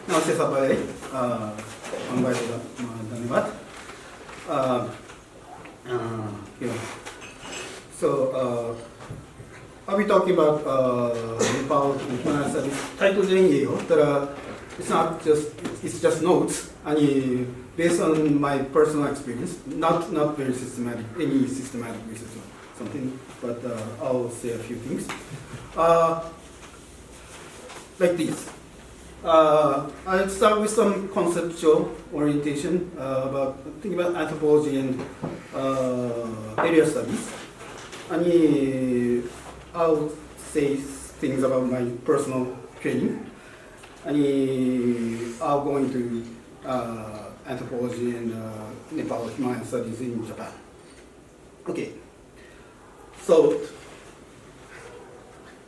नमस्ते सबैलाई अनबाइबाट धन्यवाद So I'll be talking about Nepal and Himalayan studies. Title चाहिँ यही हो तर it's just notes अनि based on my personal experience, not very systematic, any systematic research or something, but I'll say a few things. Like this. I'll start with some conceptual orientation about thinking about anthropology and area studies. And I'll say things about my personal training. And I'll go into anthropology and Nepal and Himalayan studies in Japan. Okay. So,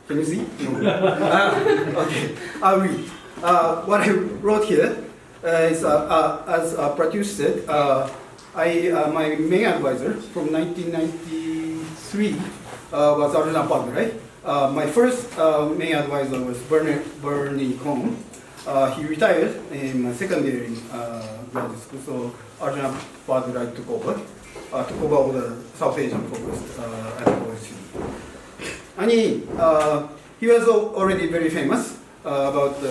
can you see? Okay, I'll read. What I wrote here is, as Pratyush said, my main advisor from 1993 was Arjuna Padma, right? My first main advisor was Bernie Kohn. He retired in my secondary graduate school, so Arjuna Padma took over all the South Asian focused anthropology. And he was already very famous about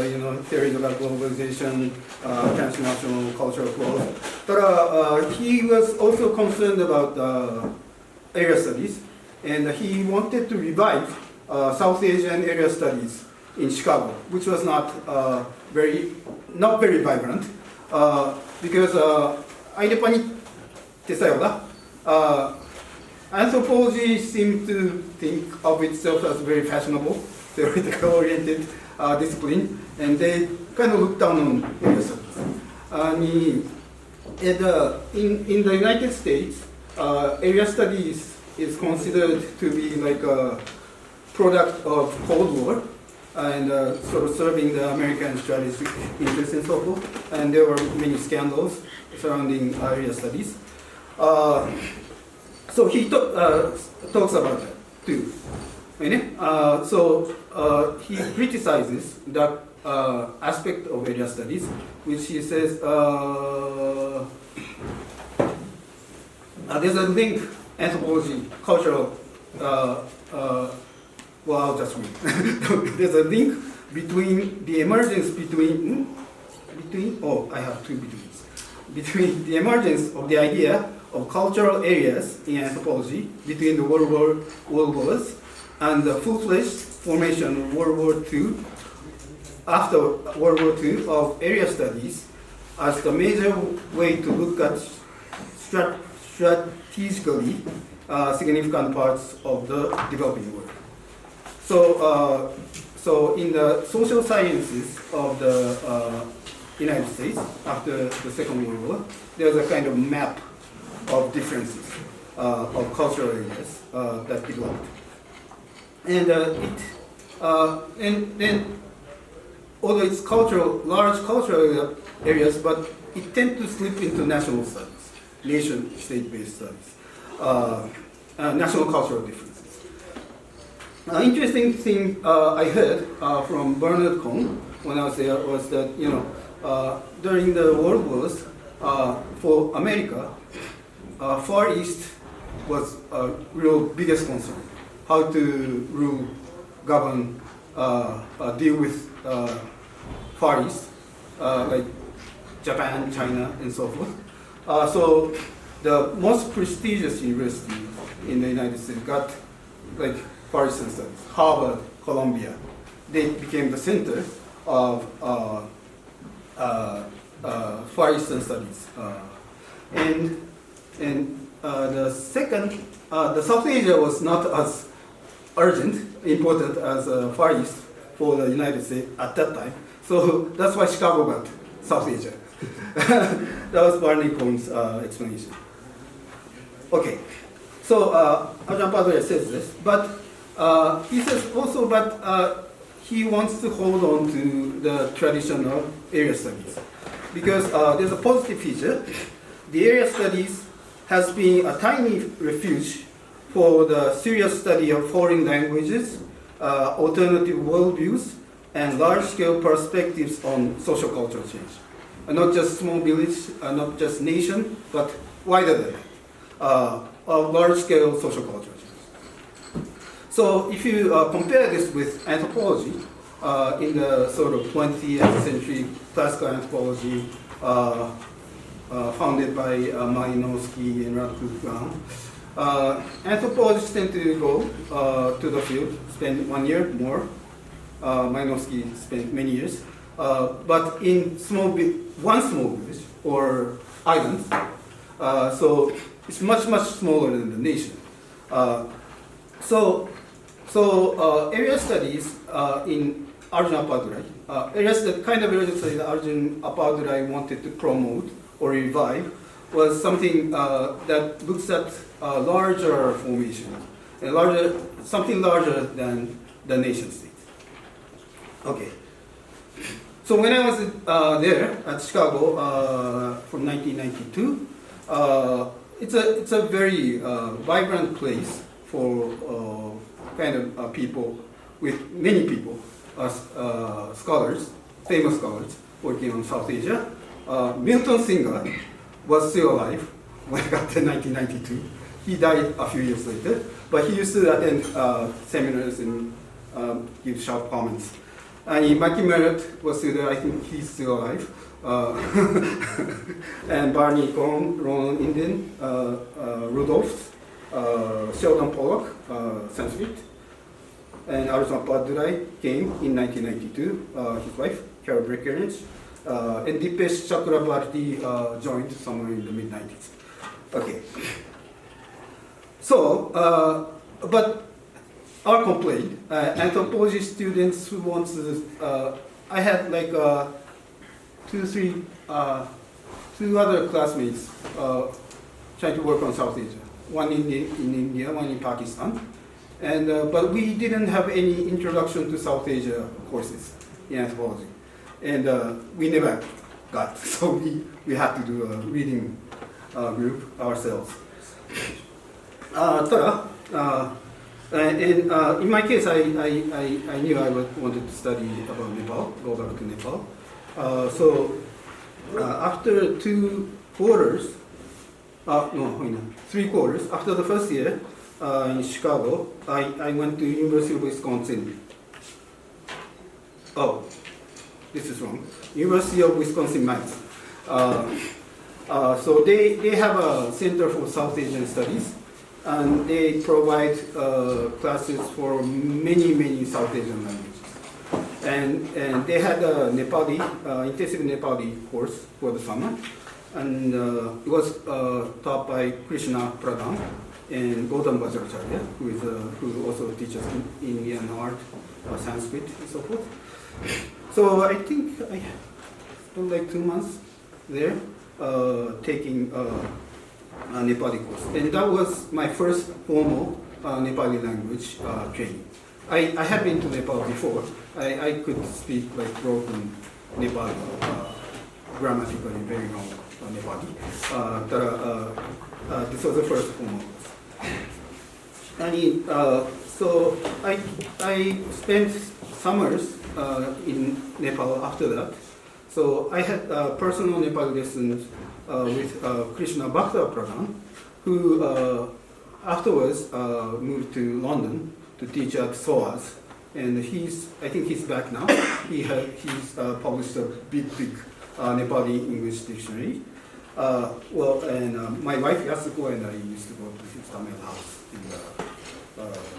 theories about globalization, transnational cultural flows. But he was also concerned about area studies, and he wanted to revive South Asian area studies in Chicago, which was not very vibrant, because 아이레파니 됐어요, anthropology seemed to think of itself as very fashionable, theoretical-oriented discipline, and they kind of looked down on area studies. In the United States, area studies is considered to be like a product of Cold War, and sort of serving the American strategic interests and so forth. And there were many scandals surrounding area studies. So he talks about that too. So he criticizes that aspect of area studies, which he says there's a link, anthropology, cultural. Well, I'll just read. There's a link between the emergence between I have two betweens. Between the emergence of the idea of cultural areas in anthropology between the world wars and the full-fledged formation of after World War II of area studies as the major way to look at strategically significant parts of the developing world. So in the social sciences of the United States after the Second World War, there's a kind of map of differences of cultural areas that developed, and then although it's large cultural areas, but it tends to slip into national studies, nation-state-based studies, national cultural differences. Interesting thing I heard from Bernard Kohn when I was there was that during the world wars for America, Far East was a real biggest concern. How to rule, govern, deal with Far East, like Japan, China, and so forth. So the most prestigious universities in the United States got like Far Eastern studies. Harvard, Columbia, they became the center of Far Eastern studies. And the second, the South Asia was not as important as Far East for the United States at that time. So that's why Chicago got South Asia. That was Barney Cohn's explanation. Okay, so Ajahn Padre says this, but he says also that he wants to hold on to the tradition of area studies because there's a positive feature. The area studies has been a tiny refuge for the serious study of foreign languages, alternative worldviews, and large-scale perspectives on social cultural change. Not just small village, not just nation, but wider than that, of large-scale social cultural change. So if you compare this with anthropology, in the sort of 20th century classical anthropology, founded by Malinowski and Radcliffe Brown, anthropologists tend to go to the field, spend 1 year more. Malinowski spent many years, but in one small village or island, so it's much smaller than the nation. So area studies in Arjun Appadurai, the kind of area studies that Arjun Appadurai wanted to promote or revive was something that looks at larger formation, something larger than the nation state. Okay. So when I was there at Chicago from 1992, it's a very vibrant place for kind of people, with many people, scholars, famous scholars working on South Asia. Milton Singer was still alive when I got there in 1992. He died a few years later, but he used to attend seminars and give sharp comments. And Mackie Merritt was still there. I think he's still alive. And Barney Cohn, Ron Indian, Rudolph, Sheldon Pollock, Sanskrit, and Arjun Appadurai came in 1992. His wife, Carol Breckenridge, and Dipesh Chakrabarty joined somewhere in the mid-90s. Okay. So, but our complaint, anthropology students who want to, I had like two other classmates trying to work on South Asia. One in India, one in Pakistan. And, but we didn't have any introduction to South Asia courses in anthropology. And we never got, so we had to do a reading group ourselves. And in my case, I knew I wanted to study about Nepal, go back to Nepal. So after 3 quarters, after the first year in Chicago, I went to University of Wisconsin. Oh, this is wrong. University of Wisconsin-Madison. So they have a Center for South Asian Studies, and they provide classes for many South Asian languages. And they had a Nepali, intensive Nepali course for the summer. And it was taught by Krishna Pradhan and Gautam Vajracharya, who also teaches Indian art, Sanskrit, and so forth. So I think I spent like 2 months there taking a Nepali course. And that was my first formal Nepali language training. I had been to Nepal before. I could speak like broken Nepali, grammatically very wrong Nepali. This was the first formal course. So I spent summers in Nepal after that. So I had personal Nepali lessons with Krishna Bhakta Pradhan, who afterwards moved to London to teach at SOAS. And I think he's back now. He's published a big Nepali English dictionary. And my wife Yasuko and I used to go to his Tamil house in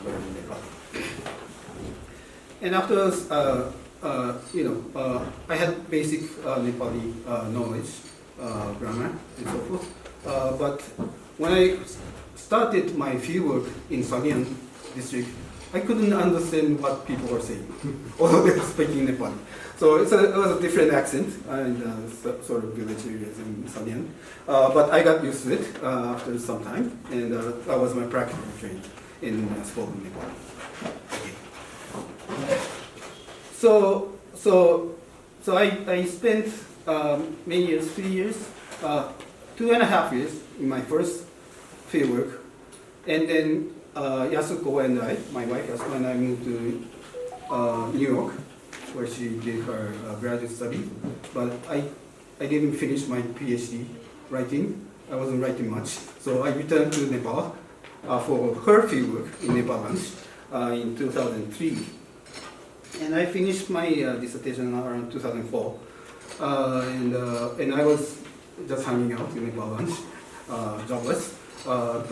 learning Nepali. And afterwards, I had basic Nepali knowledge, grammar, and so forth. But when I started my fieldwork in Sangyan district, I couldn't understand what people were saying, although they were speaking Nepali. So it was a different accent and sort of village areas in Sangyan. But I got used to it after some time, and that was my practical training in spoken Nepali. Okay. So I spent many years, 3 years, 2.5 years in my first fieldwork, and then Yasuko and I, my wife Yasuko and I moved to New York where she did her graduate study, but I didn't finish my PhD writing. I wasn't writing much, so I returned to Nepal for her fieldwork in Nepal in 2003. And I finished my dissertation around 2004. And I was just hanging out in Nepal, jobless. But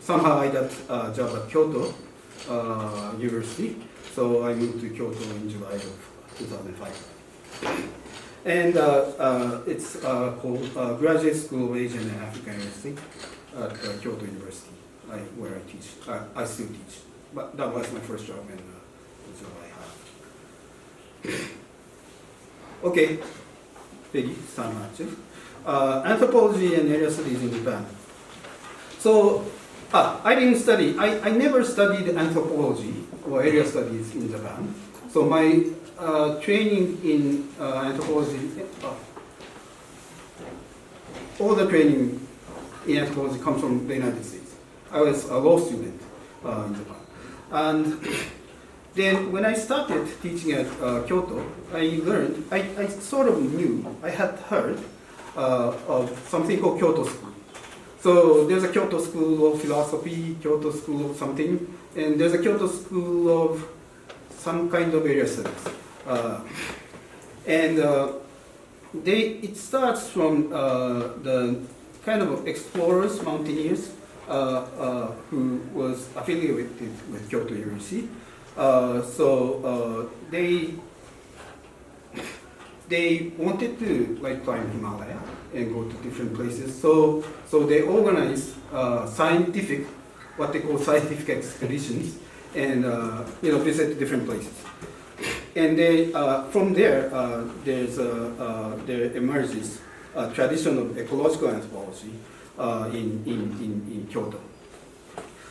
somehow I got a job at Kyoto University, so I moved to Kyoto in July of 2005. And it's called Graduate School of Asian and African History at Kyoto University, where I teach. I still teach, but that was my first job, and that's all I have. Okay, very much. Anthropology and area studies in Japan. So, I didn't study, I never studied anthropology or area studies in Japan. So my training in anthropology, all the training in anthropology comes from the United States. I was a law student in Japan. And then when I started teaching at Kyoto, I learned, I sort of knew, I had heard of something called Kyoto School. So there's a Kyoto School of Philosophy, Kyoto School of something, and there's a Kyoto School of some kind of area studies. It starts from the kind of explorers, mountaineers, who was affiliated with Kyoto University. They wanted to climb Himalaya and go to different places. So they organized scientific, what they call scientific expeditions, and visit different places. And they, from there, there emerges a tradition of ecological anthropology in Kyoto.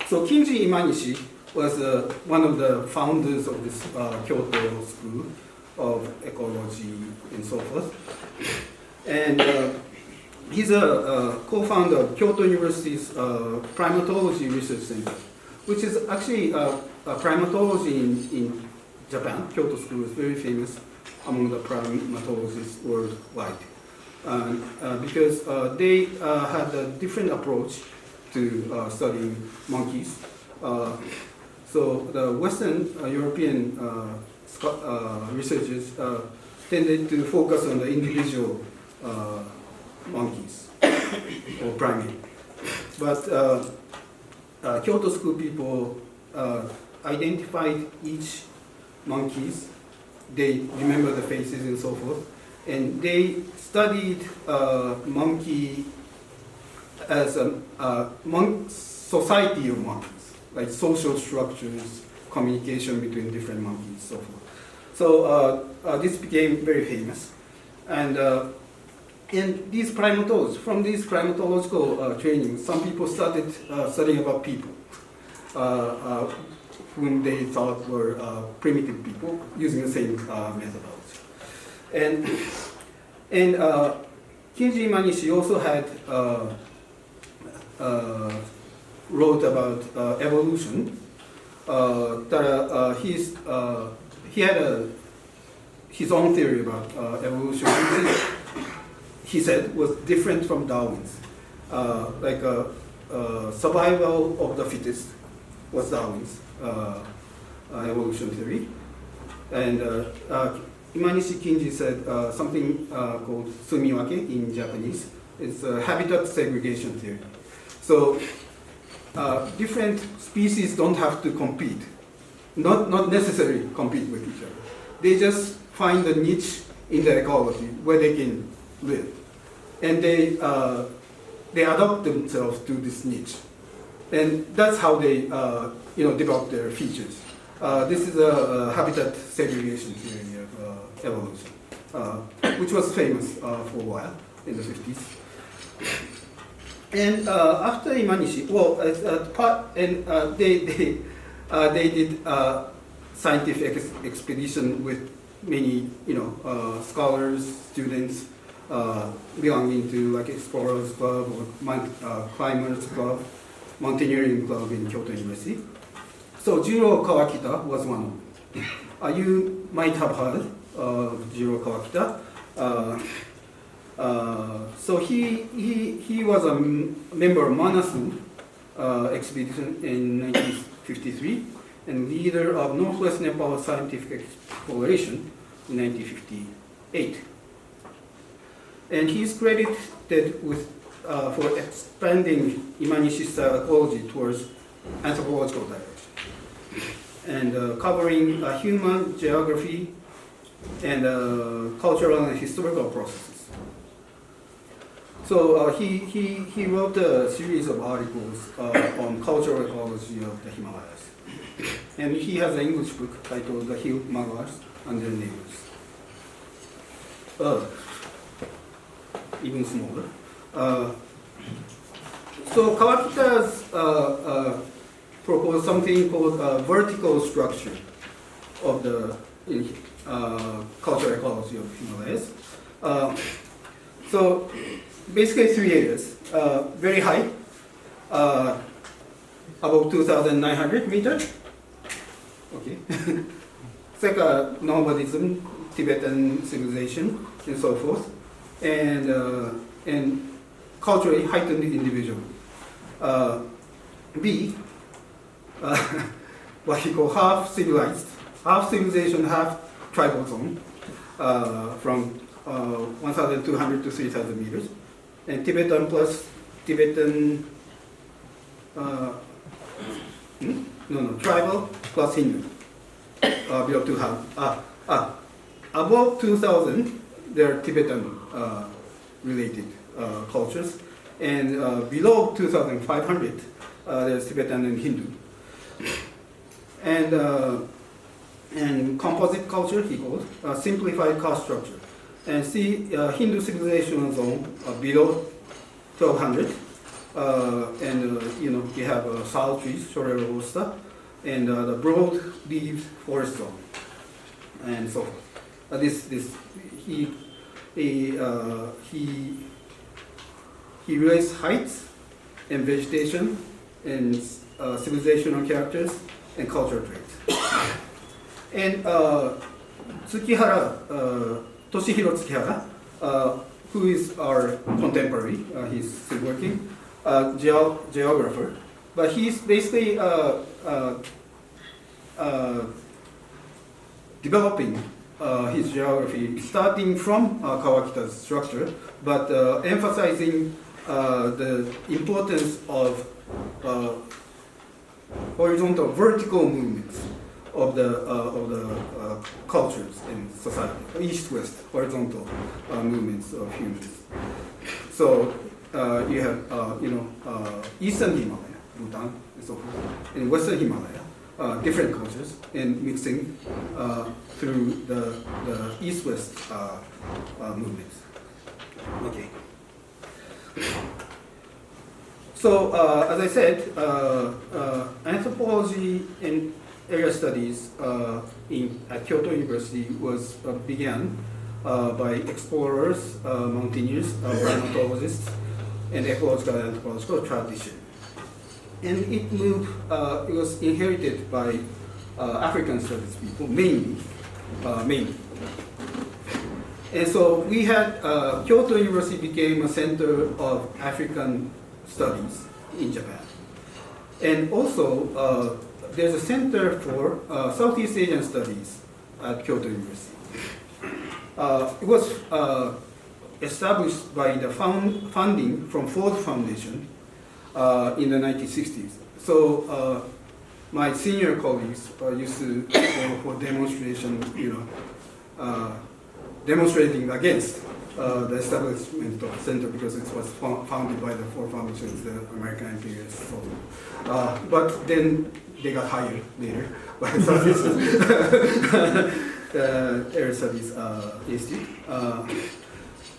So Kinji Imanishi was one of the founders of this Kyoto School of Ecology and so forth. And he's a co-founder of Kyoto University's Primatology Research Center, which is actually primatology in Japan. Kyoto School is very famous among the primatologists worldwide. Because they had a different approach to studying monkeys. So the Western European researchers tended to focus on the individual monkeys or primate. But Kyoto School people identified each monkeys, they remember the faces and so forth, and they studied monkey as a society of monkeys, like social structures, communication between different monkeys, so forth. So this became very famous. And these primatologists, from these primatological training, some people started studying about people, whom they thought were primitive people, using the same methodology. And Kinji Imanishi also had wrote about evolution. He had his own theory about evolution, which he said was different from Darwin's. Survival of the fittest was Darwin's evolution theory. And Imanishi Kinji said something called sumiwake in Japanese. It's a habitat segregation theory. So different species don't have to compete, not necessarily compete with each other. They just find a niche in the ecology where they can live, and they adapt themselves to this niche, and that's how they develop their features. This is a habitat segregation theory of evolution, which was famous for a while in the 50s. And after Imanishi, they did scientific expedition with many, scholars, students belonging to Explorers Club or Climbers Club, Mountaineering Club in Kyoto University. So Jiro Kawakita was one of them. You might have heard Jiro Kawakita. So he was a member of Manasu expedition in 1953 and leader of Northwest Nepal scientific exploration in 1958. And he's credited with for expanding Imanishi-style ecology towards anthropological direction and covering human geography and cultural and historical processes. So he wrote a series of articles on cultural ecology of the Himalayas. And he has an English book titled The Hill Magars and Their Neighbors. Even smaller. So Kawakita's proposed something called vertical structure of the cultural ecology of the Himalayas. So basically 3 areas. Very high, above 2,900 meters. Okay. It's like a nomadism, Tibetan civilization, and so forth. And culturally heightened individual. B, what he call half civilized, half civilization, half tribal zone, from 1,200 to 3,000 meters, and Tibetan plus Tibetan, tribal plus Hindu, below 2,000. Above 2,000, they're Tibetan related cultures, and below 2,500, there's Tibetan and Hindu. And composite culture, he called, simplified caste structure. And see, Hindu civilization zone below 1,200, and you have sal trees, Shorero robusta, and the broad-leaved forest zone, and so forth. He relates heights and vegetation and civilizational characters and cultural traits. And Tsukihara, Toshihiro Tsukihara, who is our contemporary, he's still working, geographer, but he's basically developing his geography starting from Kawakita's structure, but emphasizing the importance of horizontal, vertical movements of the cultures in society, east-west, horizontal movements of humans. So you have Eastern Himalaya, Bhutan, and so forth, and Western Himalaya, different cultures, and mixing through the east-west movements. Okay. So, as I said, anthropology and area studies at Kyoto University was began by explorers, mountaineers, primatologists, and ecological and anthropological tradition. And it moved, it was inherited by African studies people, mainly. And so we had, Kyoto University became a center of African studies in Japan. And also, there's a center for Southeast Asian studies at Kyoto University. It was established by the funding from Ford Foundation in the 1960s. So my senior colleagues used to go for demonstration, demonstrating against the establishment of the center because it was founded by the Ford Foundations, the American imperialists. So, but then they got hired later by the Area Studies Institute.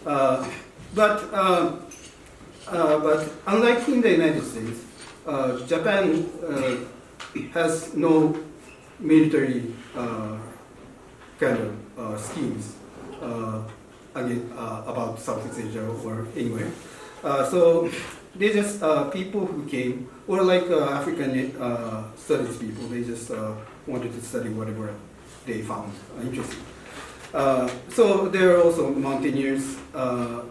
But unlike in the United States, Japan has no military kind of schemes about Southeast Asia or anywhere. So they just people who came, or like African studies people, they just wanted to study whatever they found interesting. So there are also mountaineers,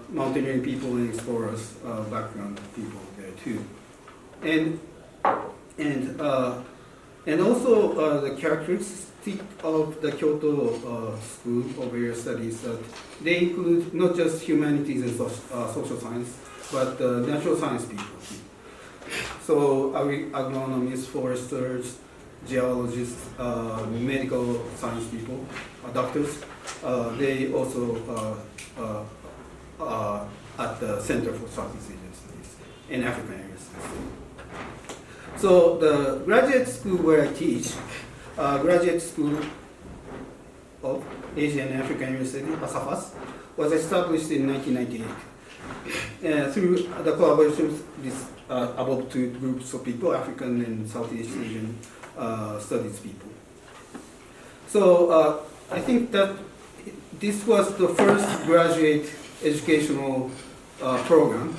mountaineering people and explorers, background people there too. And also the characteristic of the Kyoto School of Area Studies that they include not just humanities and social science, but natural science people. So agronomists, foresters, geologists, medical science people, doctors, they also at the Center for Southeast Asian Studies in African Area Studies. So the graduate school where I teach, Graduate School of Asian and African Area Studies, ASAFAS, was established in 1998 through the collaboration with this above two groups of people, African and Southeast Asian studies people. So I think that this was the first graduate educational program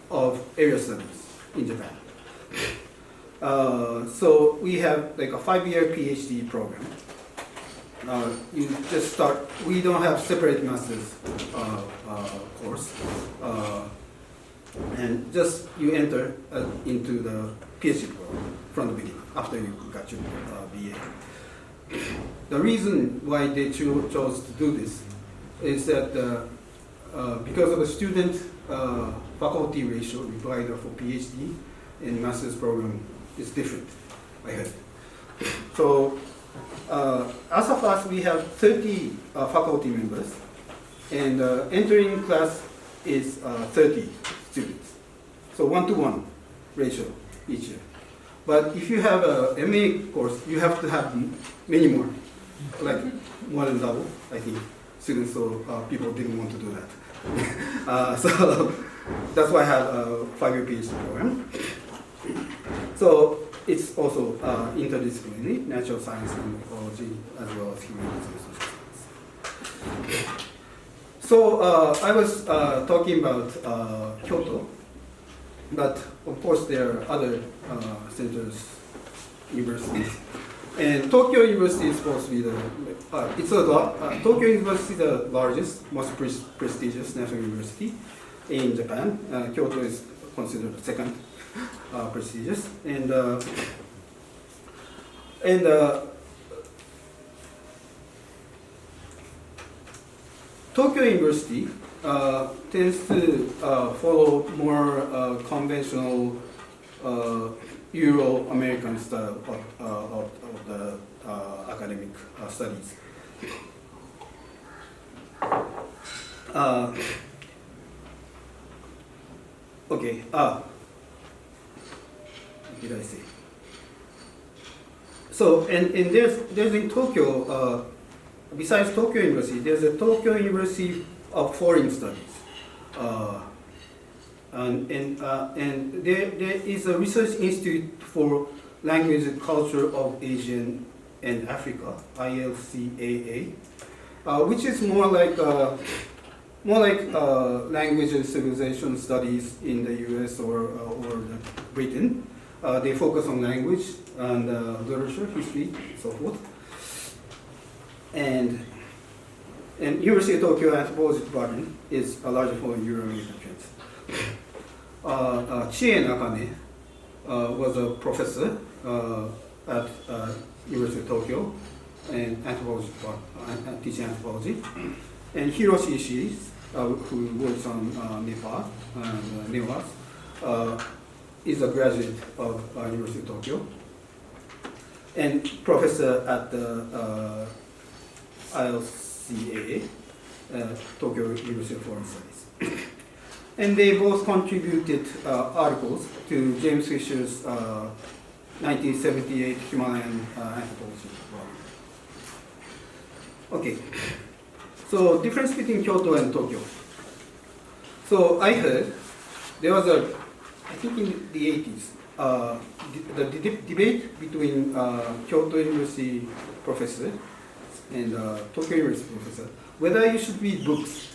of area studies in Japan. So we have like a 5-year PhD program. You just start, we don't have separate master's course. And just you enter into the PhD program from the beginning, after you got your BA. The reason why they chose to do this is that because of the student faculty ratio required for PhD and master's program is different, I heard. So as of us, we have 30 faculty members, and entering class is 30 students. So 1-to-1 ratio each year. But if you have a MA course, you have to have many more, like more than double, I think, students, so people didn't want to do that. So that's why I have a 5-year PhD program. So it's also interdisciplinary, natural science and ecology, as well as humanities and social science. So I was talking about Kyoto, but of course there are other centers, universities. And Tokyo University is supposed to be the, Tokyo University is the largest, most prestigious national university in Japan. Kyoto is considered the second prestigious. And Tokyo University tends to follow more conventional Euro-American style of the academic studies. Okay. What did I say? So, and there's in Tokyo. Besides Tokyo University, there's a Tokyo University of Foreign Studies, and there is a research institute for language and culture of Asian and Africa, ILCAA, which is more like language and civilization studies in the U.S. or Britain. They focus on language and literature, history, so forth. And University of Tokyo Anthropology Department is a larger for Euro-American trends. Chie Nakane was a professor at University of Tokyo and anthropology department, teaching anthropology. And Hiroshi Ishii, who works on Nepal and Nepal, is a graduate of University of Tokyo and professor at the ILCAA, Tokyo University of Foreign Studies. And they both contributed articles to James Fisher's 1978 Himalayan anthropology volume. Okay, so difference between Kyoto and Tokyo. So I heard there was I think in the 80s, the debate between Kyoto University professor and Tokyo University professor, whether you should read books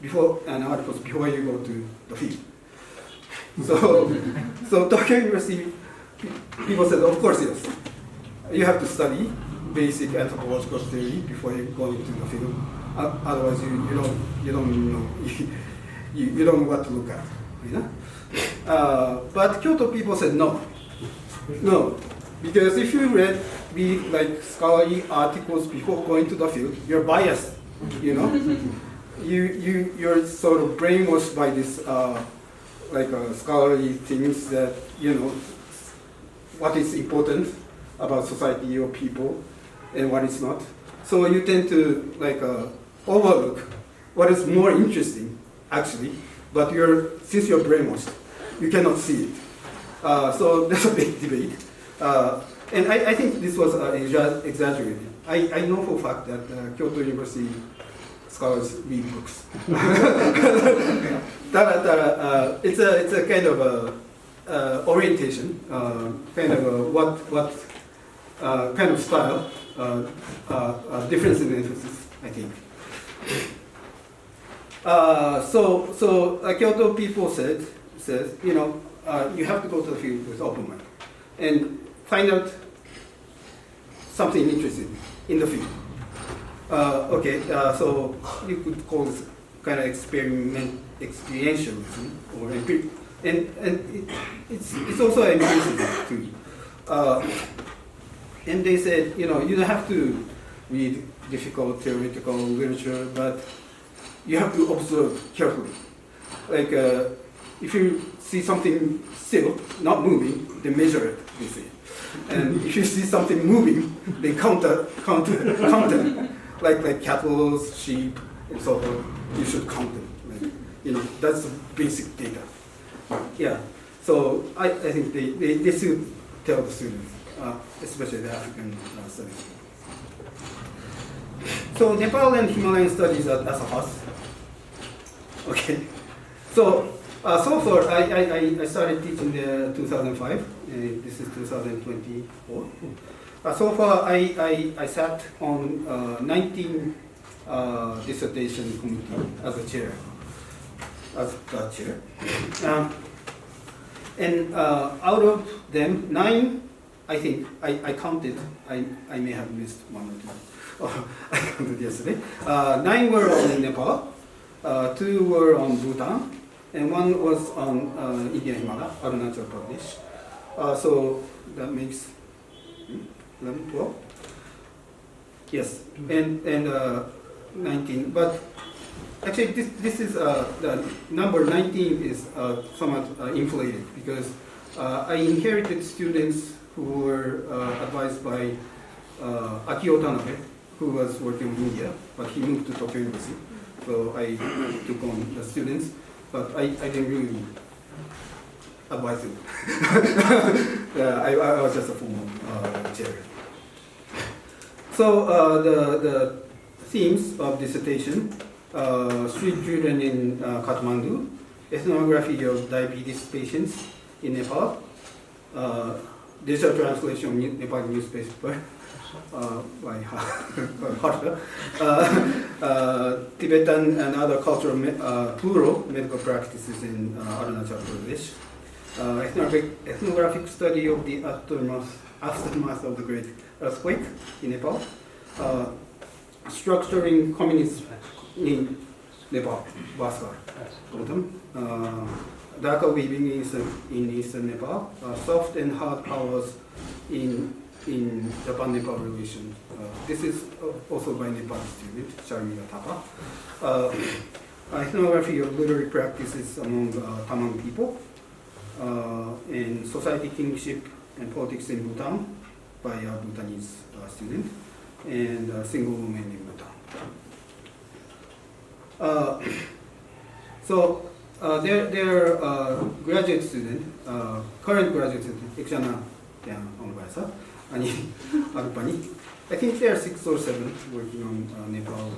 before and articles before you go to the field. So Tokyo University people said, of course yes, you have to study basic anthropological theory before you go into the field. Otherwise, you don't know you don't know what to look at. You know? But Kyoto people said no, because if you read like scholarly articles before going to the field, you're biased. You know, you're sort of brainwashed by this scholarly things that what is important about society or people and what is not. So you tend to overlook what is more interesting actually, but since you're brainwashed, you cannot see it. So there's a big debate. And I think this was exaggerated. I know for a fact that Kyoto University scholars read books. It's a kind of orientation, kind of what kind of style, difference in emphasis, I think. So Kyoto people says you have to go to the field with open mind and find out something interesting in the field. So you could call this kind of experientialism or and it's also empiricism too. And they said, you don't have to read difficult theoretical literature, but you have to observe carefully. Like if you see something still, not moving, then measure it, they say. And if you see something moving, then count them. Like cattle, sheep, and so forth, you should count them. That's the basic data. Yeah. So I think they should tell the students, especially the African studies. So Nepal and Himalayan studies at Asahas. Okay. So far I started teaching in 2005. This is 2024. So far I sat on 19 dissertation committee as a chair. And out of them, 9, I think, I counted, I may have missed 1 or 2. Oh, I counted yesterday. 9 were on Nepal, 2 were on Bhutan, and 1 was on India Himalaya, Arunachal Pradesh. So that makes 11, 12? Yes, and 19. But actually, this is the number 19 is somewhat inflated because I inherited students who were advised by Akio Tanabe, who was working in India, but he moved to Tokyo University. So I took on the students, but I didn't really advise them. I was just a formal chair. So the themes of dissertation: street children in Kathmandu, ethnography of diabetes patients in Nepal, digital translation of Nepali newspaper by Harta, Tibetan and other cultural plural medical practices in Arunachal Pradesh, ethnographic study of the aftermath of the Great Earthquake in Nepal, structuring communism in Nepal, Bhaskar, Gautam, Dhaka weaving in eastern Nepal, soft and hard powers in Japan-Nepal relations. This is also by Nepal student, Sharmila Thapa. Ethnography of literary practices among Tamang people, and society kingship and politics in Bhutan by a Bhutanese student, and single woman in Bhutan. Their graduate student, current graduate student, Ikshana Onbaisa, Ani Agpani. I think they are 6 or 7 working on Nepal,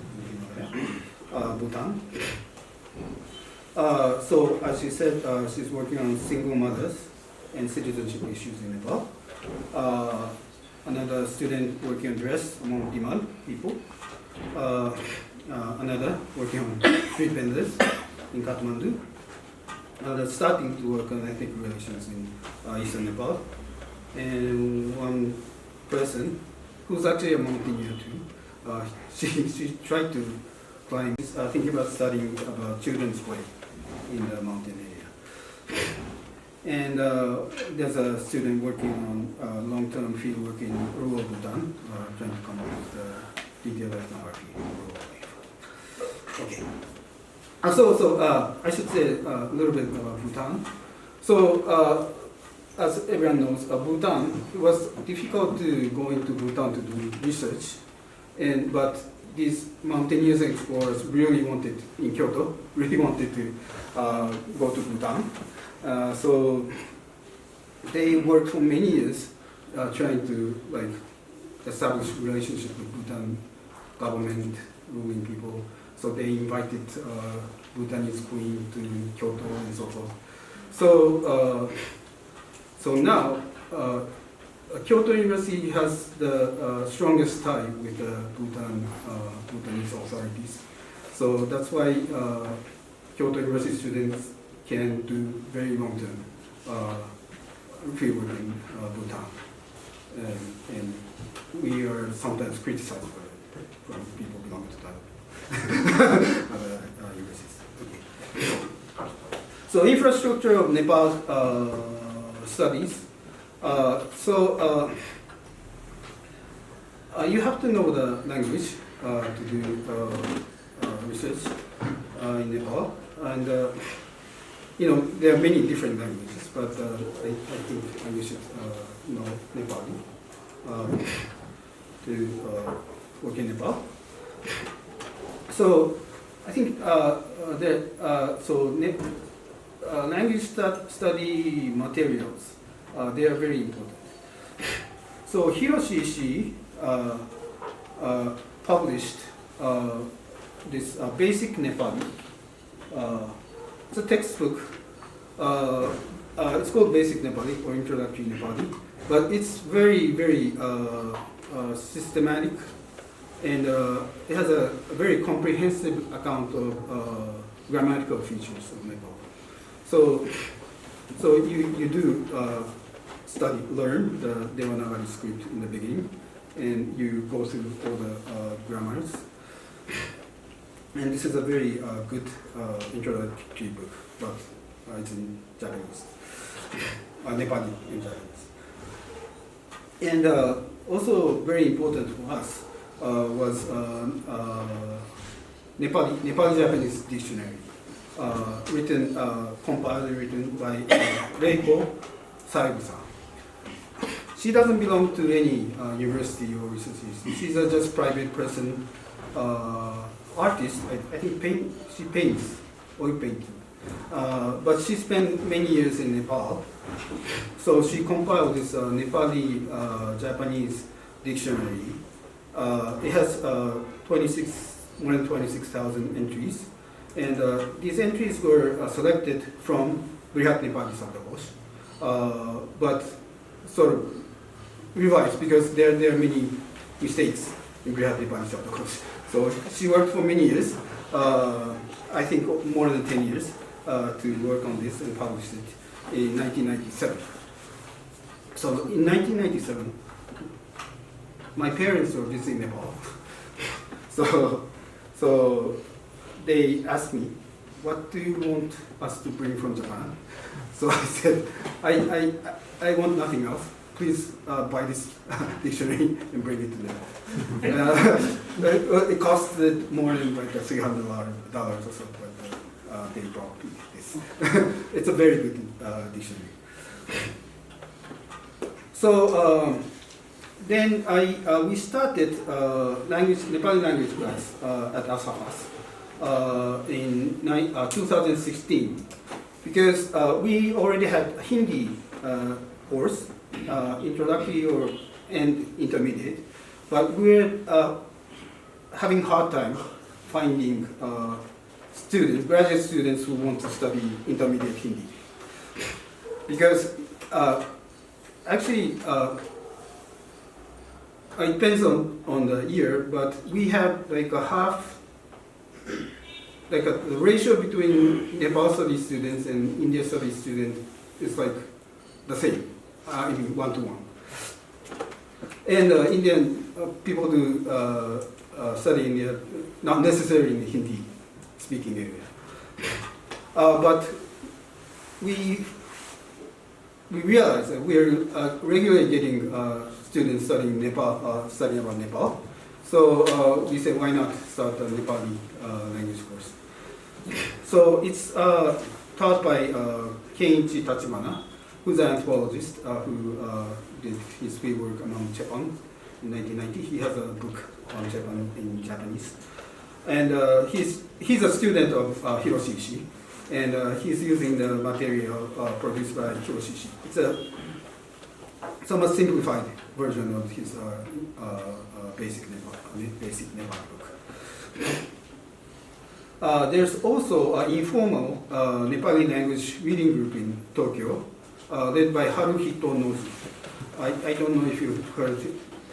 Bhutan. So as she said, she's working on single mothers and citizenship issues in Nepal. Another student working on dress among Dimal people. Another working on street vendors in Kathmandu. Another starting to work on ethnic relations in eastern Nepal. And one person who's actually a mountaineer too. She tried to climb, thinking about studying about children's play in the mountain area. And there's a student working on long-term field work in rural Bhutan, trying to come up with the detailed ethnography in rural life. Okay. So I should say a little bit about Bhutan. So as everyone knows, Bhutan, it was difficult to go into Bhutan to do research, but these mountaineers and explorers really wanted, in Kyoto, really wanted to go to Bhutan. So they worked for many years trying to establish relationship with Bhutan government, ruling people. So they invited Bhutanese queen to Kyoto and so forth. So now Kyoto University has the strongest tie with the Bhutanese authorities. So that's why Kyoto University students can do very long-term field work in Bhutan. And we are sometimes criticized for it from people belonging to the other universities. Okay. So infrastructure of Nepal studies. You have to know the language to do research in Nepal, and there are many different languages, but I think you should know Nepali to work in Nepal. So I think language study materials, they are very important. So Hiroshi Ishii published this basic Nepali. It's a textbook. It's called Basic Nepali or Introductory Nepali, but it's very, very systematic, and it has a very comprehensive account of grammatical features of Nepal. So you do learn the Devanagari script in the beginning, and you go through all the grammars. And this is a very good introductory book, but it's in Japanese, Nepali in Japanese. And also very important for us was Nepali-Japanese dictionary, compiled and written by Reiko Saibu-san. She doesn't belong to any university or research institute. She's a just private person, artist. I think she paints, oil painting. But she spent many years in Nepal. So she compiled this Nepali-Japanese dictionary. It has more than 26,000 entries. And these entries were selected from Brihat Nepali Sabdakosh, but sort of revised because there are many mistakes in Brihat Nepali Sabdakosh. So she worked for many years, I think more than 10 years, to work on this and published it in 1997. So in 1997, my parents were visiting Nepal. So they asked me, what do you want us to bring from Japan? So I said, I want nothing else. Please buy this dictionary and bring it to them. It costed more than $300 or so, but they brought me this. It's a very good dictionary. So then we started Nepali language class at Asafas in 2016, because we already had a Hindi course, introductory and intermediate, but we're having hard time finding graduate students who want to study intermediate Hindi, because actually it depends on the year, but we have like a half, the ratio between Nepal studies students and India studies students is like the same, I mean 1-to-1. And Indian people do study India, not necessarily in the Hindi speaking area. But we realize that we are regularly getting students studying Nepal, studying about Nepal. So we said, why not start a Nepali language course? So it's taught by Kenichi Tachibana, who's an anthropologist who did his fieldwork among Japan in 1990. He has a book on Japan in Japanese. And he's a student of Hiroshi Ishii, and he's using the material produced by Hiroshi Ishii. It's a somewhat simplified version of his basic Nepal book. There's also an informal Nepali language reading group in Tokyo, led by Haruhito Nozu. I don't know if you've heard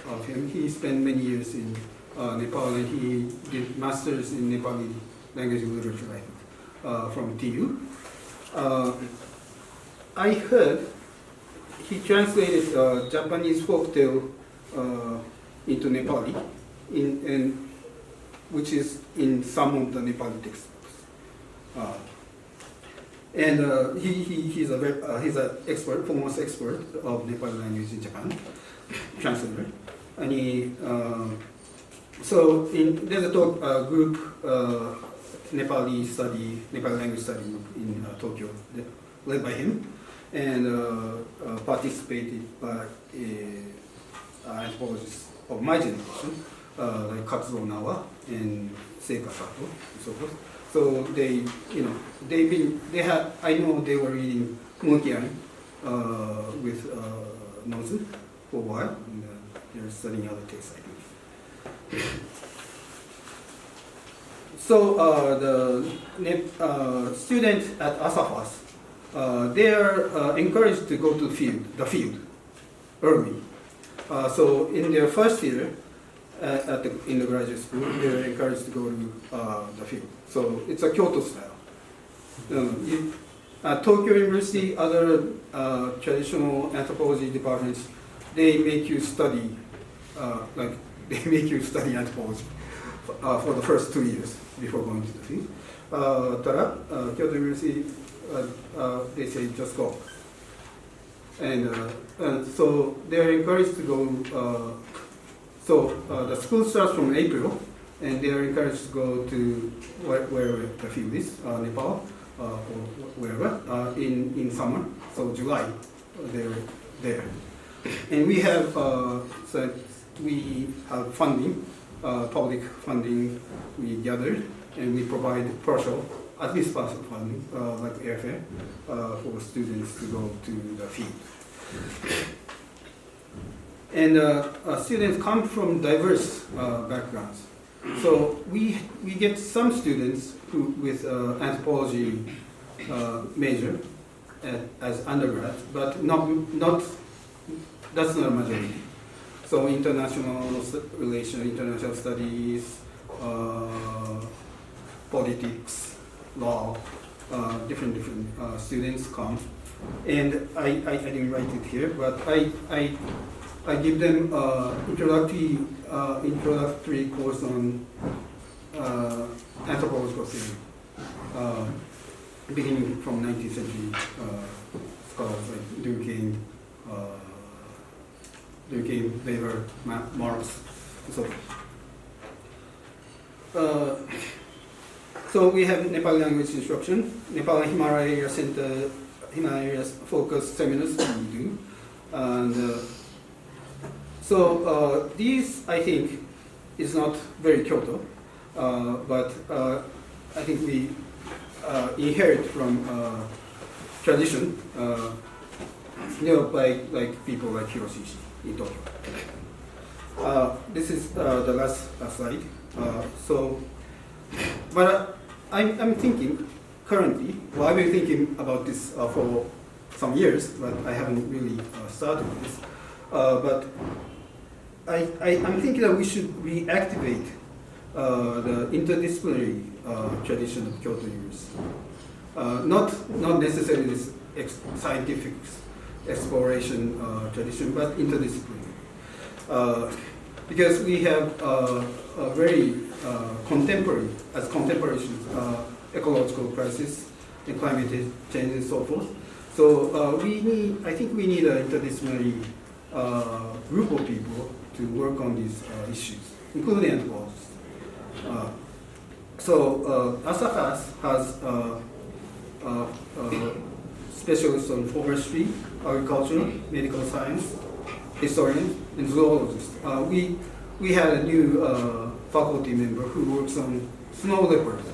of him. He spent many years in Nepal, and he did masters in Nepali language and literature, I think, from TU. I heard he translated Japanese folktale into Nepali, which is in some of the Nepali textbooks. And he's an expert, foremost expert of Nepali language in Japan, translator. And there's a group, Nepali language study group in Tokyo, led by him, and participated by anthropologists of my generation, like Katsuro Nawa and Seika Sato, and so forth. So I know they were reading Kumokian with Nozu for a while, and they're studying other texts, I think. So the students at Asafas, they are encouraged to go to the field early. So in their first year in the graduate school, they're encouraged to go to the field. So it's a Kyoto style. Tokyo University, other traditional anthropology departments, they make you study anthropology for the first 2 years before going to the field. Kyoto University, they say just go. And so they're encouraged to go. The school starts from April, and they are encouraged to go to wherever the field is, Nepal or wherever, in summer. So July, they're there. And we have funding, public funding we gathered, and we provide at least partial funding, like airfare, for students to go to the field. And students come from diverse backgrounds. So we get some students with anthropology major as undergrads, but that's not a majority. So international relations, international studies, politics, law, different students come. And I didn't write it here, but I give them introductory course on anthropological theory, beginning from 19th century scholars like Durkheim, Weber, Marx, and so forth. So we have Nepali language instruction, Nepal and Himalayan Center, Himalayan focused seminars we do, and so these I think is not very Kyoto, but I think we inherit from tradition, like people like Hiroshi Ishii in Tokyo. This is the last slide. But I'm thinking currently, well, I've been thinking about this for some years, but I haven't really started this. But I'm thinking that we should reactivate the interdisciplinary tradition of Kyoto University. Not necessarily this scientific exploration tradition, but interdisciplinary. because we have a very contemporary ecological crisis and climate change and so forth. So I think we need an interdisciplinary group of people to work on these issues, including anthropologists. So ASAFAS has specialists on forestry, agriculture, medical science, historians, and zoologists. We had a new faculty member who works on snow leopards.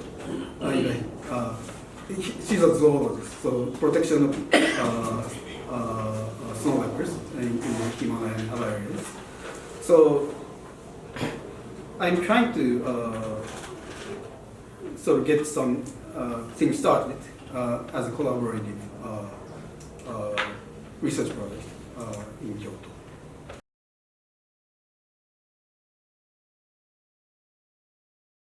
She's a zoologist, so protection of snow leopards in the Himalayan and other areas. So I'm trying to sort of get some things started as a collaborative research project in Kyoto.